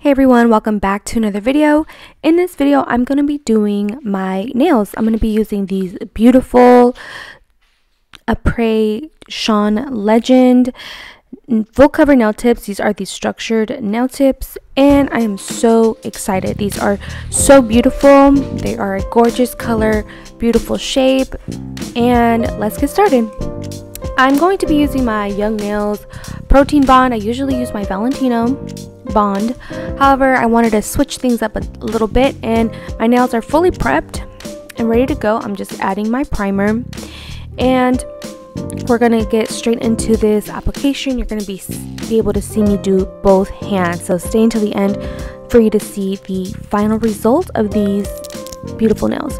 Hey everyone, welcome back to another video. In this video, I'm going to be doing my nails. I'm going to be using these beautiful Apres Chaun Legend full cover nail tips. These are the structured nail tips and I am so excited. These are so beautiful. They are a gorgeous color, beautiful shape, and let's get started. I'm going to be using my Young Nails Protein Bond. I usually use my Valentino Bond. However, I wanted to switch things up a little bit, and my nails are fully prepped and ready to go. I'm just adding my primer, and we're gonna get straight into this application. You're gonna be able to see me do both hands, so stay until the end for you to see the final result of these beautiful nails.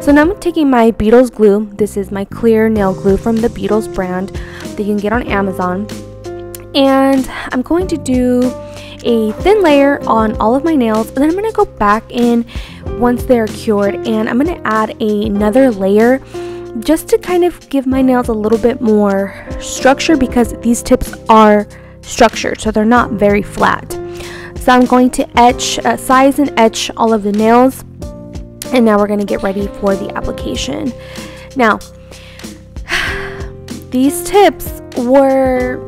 So now I'm taking my Beetles glue. This is my clear nail glue from the Beetles brand that you can get on Amazon, and I'm going to do a thin layer on all of my nails, and then I'm going to go back in once they're cured, and I'm going to add another layer just to kind of give my nails a little bit more structure, because these tips are structured, so they're not very flat. So I'm going to etch, size and etch all of the nails, and now we're going to get ready for the application. Now, these tips were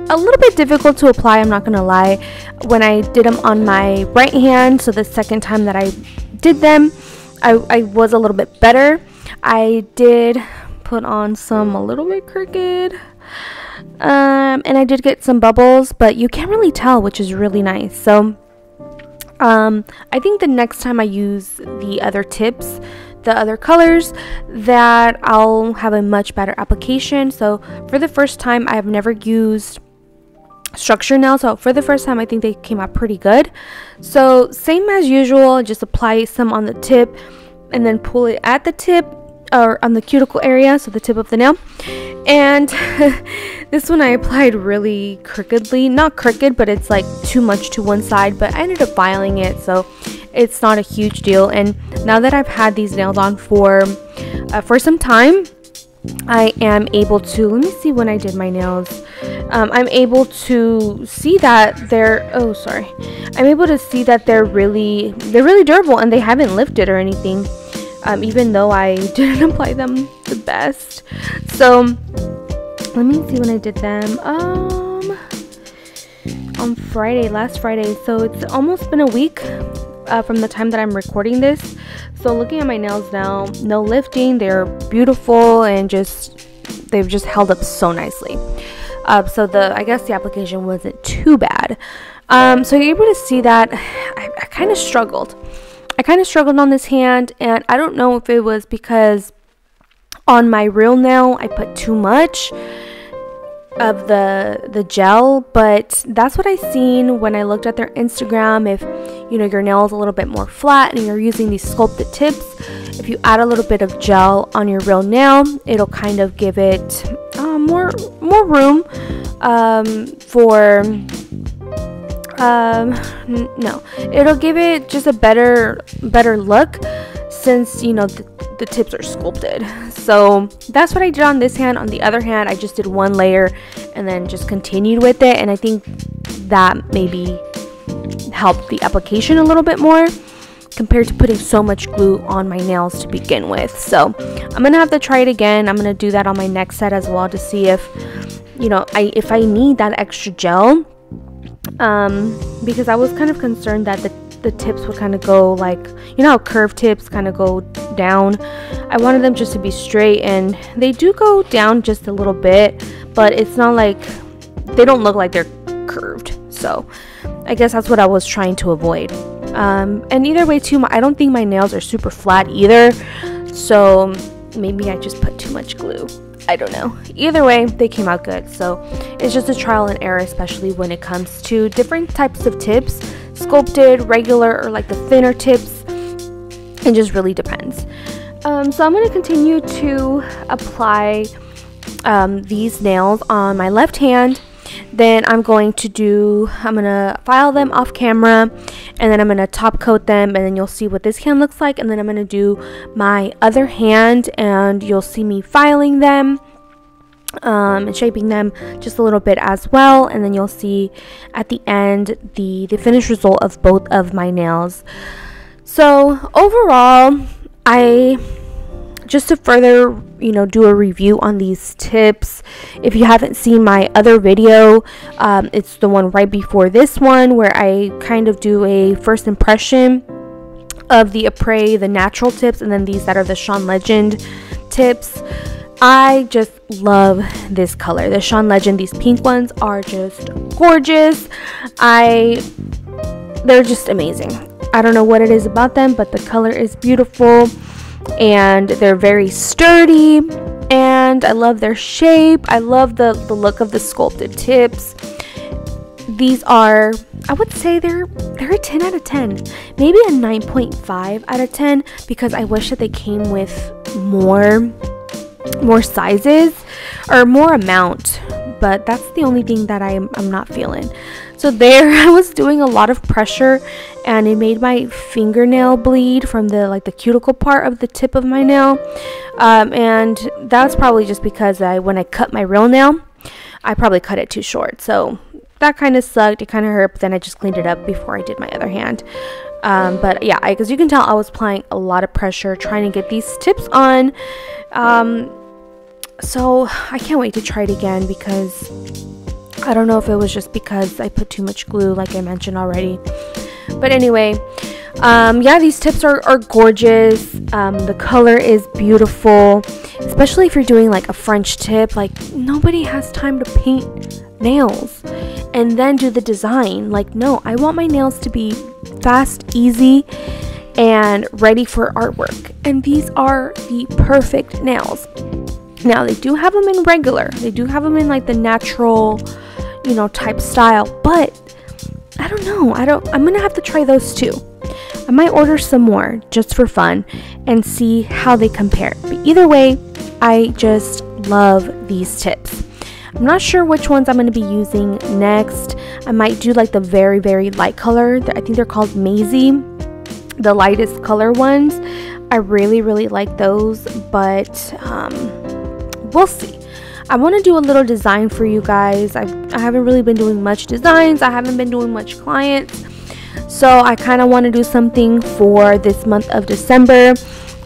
a little bit difficult to apply, I'm not gonna lie, when I did them on my right hand. So the second time that I did them, I was a little bit better. I did put on some a little bit crooked, and I did get some bubbles, but you can't really tell, which is really nice. So I think the next time I use the other tips, the other colors, that I'll have a much better application. So for the first time, I have never used structure nails, so for the first time I think they came out pretty good. So same as usual, just apply some on the tip and then pull it at the tip or on the cuticle area, so the tip of the nail. And this one I applied really crookedly, not crooked, but it's like too much to one side, but I ended up filing it, so it's not a huge deal. And now that I've had these nails on for some time, I am able to, let me see when I did my nails, I'm able to see that they're, I'm able to see that they're really durable, and they haven't lifted or anything, even though I didn't apply them the best. So let me see when I did them, on Friday, last Friday, so it's almost been a week from the time that I'm recording this. So looking at my nails now, no lifting, they're beautiful, and they've just held up so nicely. So I guess the application wasn't too bad. So you're able to see that I kind of struggled. On this hand, and I don't know if it was because on my real nail I put too much of the gel, but that's what I seen when I looked at their Instagram. If your nail is a little bit more flat and you're using these sculpted tips, if you add a little bit of gel on your real nail, it'll kind of give it more room it'll give it just a better look, since the tips are sculpted. So that's what I did on this hand. On the other hand, I just did one layer and then just continued with it, and I think that maybe helped the application a little bit more compared to putting so much glue on my nails to begin with. So I'm gonna have to try it again. I'm gonna do that on my next set as well to see if if I need that extra gel, because I was kind of concerned that the tips would kind of go like, how curved tips kind of go down. I wanted them just to be straight, and they do go down just a little bit, but it's not like, they don't look like they're curved. So I guess that's what I was trying to avoid. And either way too, I don't think my nails are super flat either, so maybe I just put too much glue. I don't know. Either way, they came out good. So it's just a trial and error, especially when it comes to different types of tips, sculpted, regular, or like the thinner tips. It just really depends. So I'm going to continue to apply these nails on my left hand. Then I'm going to file them off camera, and then I'm going to top coat them, and then you'll see what this hand looks like. And then I'm going to do my other hand, and you'll see me filing them. and shaping them just a little bit as well, and then you'll see at the end the finished result of both of my nails. So overall, I just to further do a review on these tips, if you haven't seen my other video, it's the one right before this one where I kind of do a first impression of the Apres, the natural tips, and then these that are the Chaun Legend tips. I just love this color, the Chaun Legend. These pink ones are just gorgeous. They're just amazing. I don't know what it is about them, but the color is beautiful and they're very sturdy, and I love their shape. I love the look of the sculpted tips. These are, I would say they're a 10 out of 10, maybe a 9.5 out of 10, because I wish that they came with more sizes or more amount, but that's the only thing that I'm not feeling. So there, I was doing a lot of pressure and it made my fingernail bleed from the cuticle part of the tip of my nail, and that's probably just because when I cut my real nail, I probably cut it too short, so that kind of sucked. It kind of hurt, but then I just cleaned it up before I did my other hand. But yeah, as you can tell, I was applying a lot of pressure trying to get these tips on. So I can't wait to try it again, because I don't know if it was just because I put too much glue, like I mentioned already. But anyway, yeah, these tips are gorgeous. The color is beautiful, especially if you're doing like a French tip. Like, nobody has time to paint nails and then do the design. Like, no, I want my nails to be fast, easy, and ready for artwork, and these are the perfect nails. Now, they do have them in regular, they do have them in like the natural type style, but I don't know, I'm gonna have to try those too. I might order some more just for fun and see how they compare, but either way, I just love these tips. I'm not sure which ones I'm going to be using next. I might do like the very, very light color. I think they're called Maisie, the lightest color ones. I really, really like those, but we'll see. I want to do a little design for you guys. I haven't really been doing much designs. I haven't been doing much clients. So I kind of want to do something for this month of December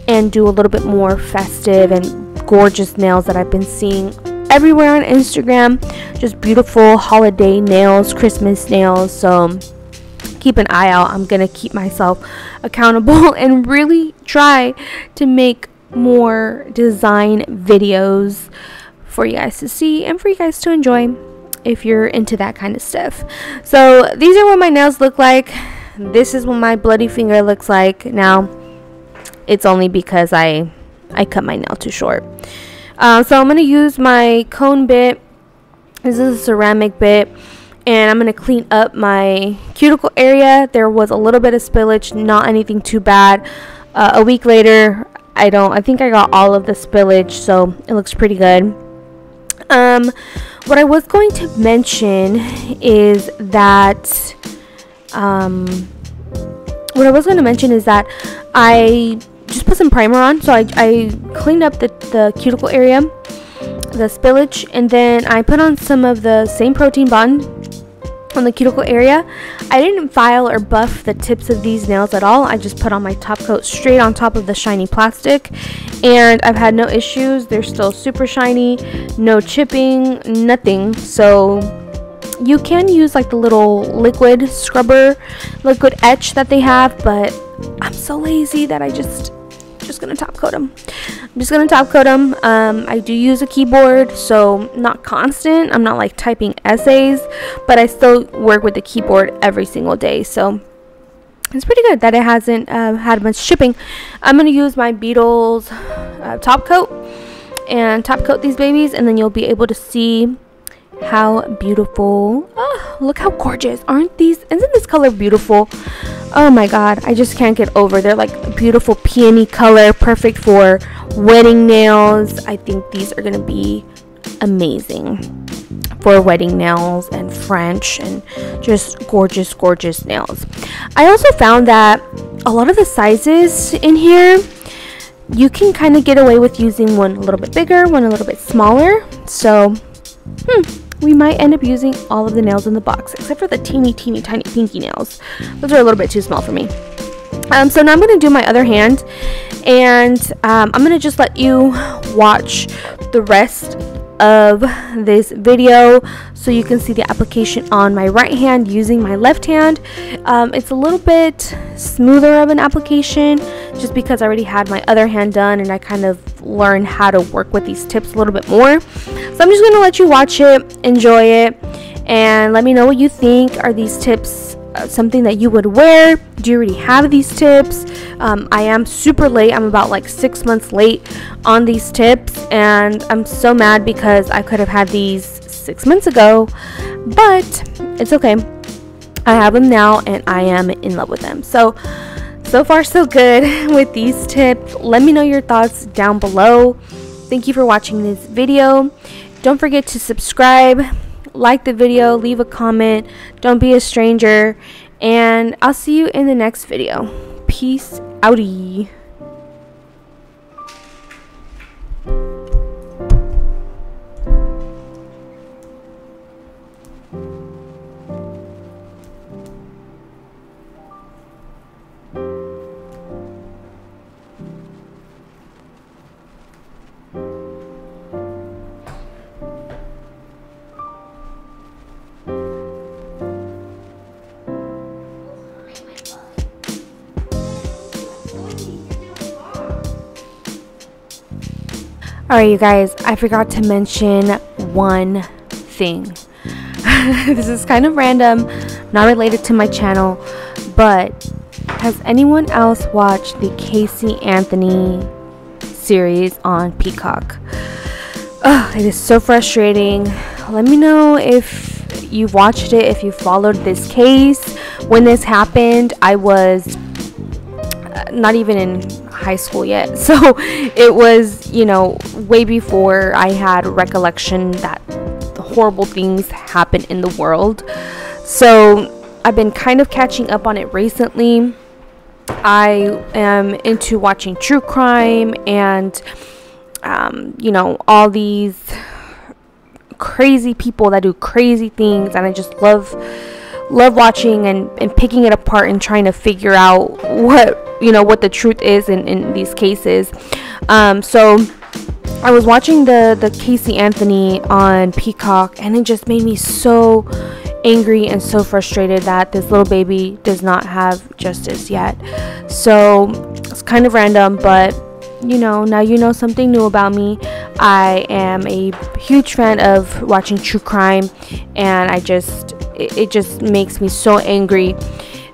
and do a little bit more festive and gorgeous nails that I've been seeing everywhere on Instagram. Just beautiful holiday nails, Christmas nails. So keep an eye out. I'm gonna keep myself accountable and really try to make more design videos for you guys to see and for you guys to enjoy if you're into that kind of stuff. So these are what my nails look like. This is what my bloody finger looks like. Now, it's only because I cut my nail too short. So I'm going to use my cone bit. This is a ceramic bit, and I'm going to clean up my cuticle area. There was a little bit of spillage, not anything too bad. A week later, I think I got all of the spillage, so it looks pretty good. What I was going to mention is that I just put some primer on. So I cleaned up the cuticle area, the spillage, and then I put on some of the same protein bond on the cuticle area. I didn't file or buff the tips of these nails at all. I just put on my top coat straight on top of the shiny plastic, and I've had no issues. They're still super shiny, no chipping, nothing. So you can use like the little liquid scrubber, liquid etch that they have, but I'm so lazy that I just gonna top coat them. I'm just gonna top coat them. I do use a keyboard, so not constant. I'm not like typing essays, but I still work with the keyboard every single day, so it's pretty good that it hasn't had much chipping. I'm gonna use my Beetles top coat and top coat these babies, and then you'll be able to see how beautiful. Oh, look how gorgeous. Isn't this color beautiful? Oh my god, I just can't get over. They're like a beautiful peony color, perfect for wedding nails. I think these are gonna be amazing for wedding nails and French and just gorgeous nails. I also found that a lot of the sizes in here, you can kind of get away with using one a little bit bigger, one a little bit smaller. So we might end up using all of the nails in the box, except for the teeny tiny pinky nails. Those are a little bit too small for me. So now I'm going to do my other hand, and I'm going to just let you watch the rest of this video so you can see the application on my right hand using my left hand. It's a little bit smoother of an application just because I already had my other hand done and I kind of learned how to work with these tips a little bit more. So I'm just going to let you watch it, enjoy it, and let me know what you think. Are these tips something that you would wear? Do you already have these tips? I am super late. I'm about like 6 months late on these tips, and I'm so mad because I could have had these 6 months ago, but it's okay. I have them now and I am in love with them. So far so good with these tips. Let me know your thoughts down below. Thank you for watching this video. Don't forget to subscribe, like the video, leave a comment, don't be a stranger, and I'll see you in the next video. Peace outie. Alright, you guys, I forgot to mention one thing. This is kind of random, not related to my channel, but has anyone else watched the Casey Anthony series on Peacock? It is so frustrating. Let me know if you've watched it, if you followed this case. When this happened, I was not even in high school yet, so it was, you know, way before I had recollection that horrible things happen in the world. So I've been kind of catching up on it recently. I am into watching true crime and you know, all these crazy people that do crazy things, and I just love watching and picking it apart and trying to figure out what the truth is in these cases. So I was watching the Casey Anthony on Peacock, and it just made me so angry and so frustrated that this little baby does not have justice yet. So it's kind of random, but you know, now you know something new about me. I am a huge fan of watching true crime, and it just makes me so angry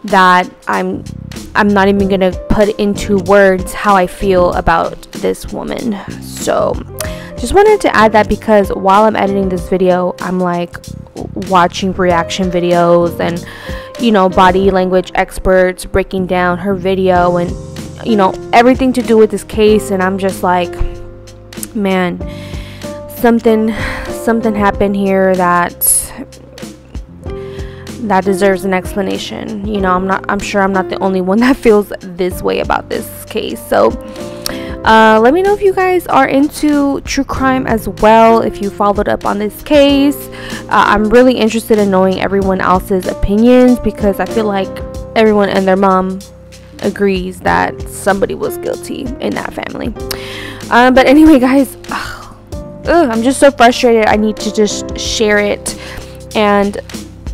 that I'm not even gonna put into words how I feel about this woman. So just wanted to add that, because while I'm editing this video, I'm like watching reaction videos and, you know, body language experts breaking down her video and, you know, everything to do with this case, and I'm just like, man, something happened here that deserves an explanation. You know, I'm sure I'm not the only one that feels this way about this case. So let me know if you guys are into true crime as well, if you followed up on this case. I'm really interested in knowing everyone else's opinions, because I feel like everyone and their mom agrees that somebody was guilty in that family. But anyway, guys, I'm just so frustrated. I need to just share it and,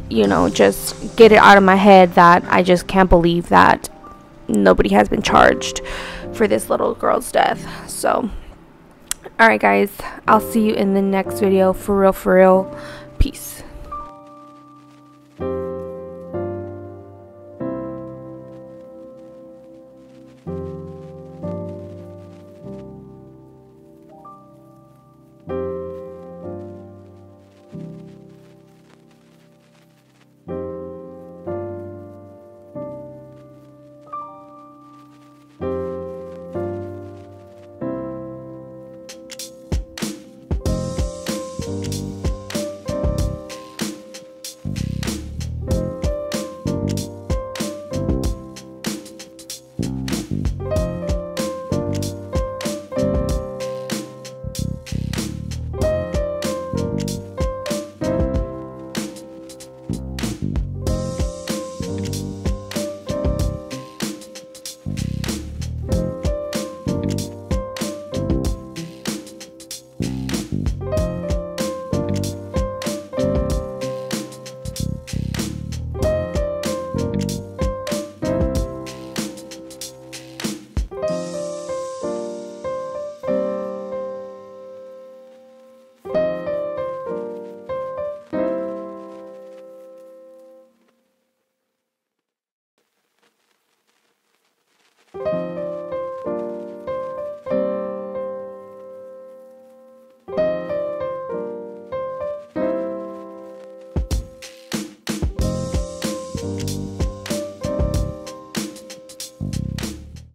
you know, just get it out of my head that I just can't believe that nobody has been charged for this little girl's death. So alright guys, I'll see you in the next video. For real, peace.